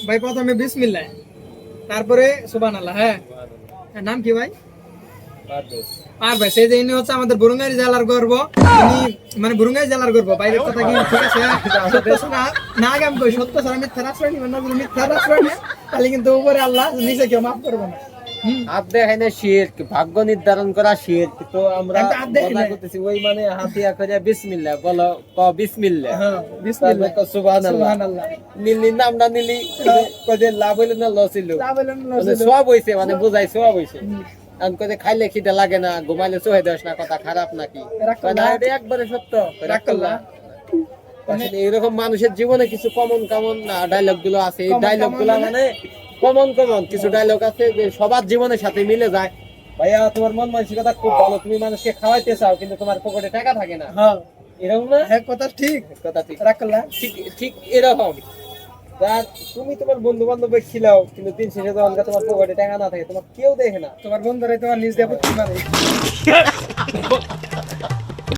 ভাই প্রথমে বিসমিল্লাহ, তারপরে সুবহানাল্লাহ। হ্যাঁ, নাম কি ভাই? পারভেজ। এই যে ইনি হচ্ছে আমাদের বুরুঙ্গারি জেলার গর্ব। ইনি মানে বুরুঙ্গারি জেলার গর্ব, বাইরের কথা কি ঠিক আছে? সত্য না, না আগে আমি কই সত্য ছাড়া মিথ্যার আশ্রয় নিবেন না। যদি মিথ্যার আশ্রয় নেন তাহলে কিন্তু উপরে আল্লাহ নিচে কেউ মাফ করবে না। হাত দেখাই না শিরক, ভাগ্য নির্ধারণ করা শিরক। তো আমরা হাত দেখাই বলা না। করতেছি ওই মানে হাতিয়া করে বিসমিল্লাহ বলো, ক বিসমিল্লাহ, হ্যাঁ, বিসমিল্লাহ, তারপর ক সুবহানাল্লাহ। সুবহানাল্লাহ। নিলি নামটা নিলি, কদে লাভ হইলো না লস হইলো, তা বলেন না, মানে সব হইছে, মানে বুঝাই সব হইছে। কারণ কদে খাইলে খিদে লাগে না, ঘুমাইলে চোহে দেওয়াস না, কথা খারাপ নাকি? রাগ কয় না, এটা একবারে সত্য। রাগ করলা। আসলে এরকম মানুষের জীবনে কিছু কমন কমন ডায়লগ গুলো আছে। এই ডায়লগ গুলো মানে কমন কমন কিছু ডায়লগ আছে যে সবার জীবনের সাথে মিলে যায়। ভাইয়া তোমার মন মানসিকতা খুব ভালো, তুমি মানুষকে খাওয়াইতে চাও কিন্তু তোমার পকেটে টাকা থাকে না, হ্যাঁ, এরকম না? হ্যাঁ, কথা ঠিক। কথা ঠিক, রাগ করলা। ঠিক ঠিক এরকম। আর তুমি তোমার বন্ধু বান্ধব খিলাও কিন্তু দিন শেষে যখন তোমার পকেটে টাকা না থাকে তোমার কেউ দেখে না। তোমার বন্ধুরাই তোমার নিজ দিয়ে প্রতি মারে।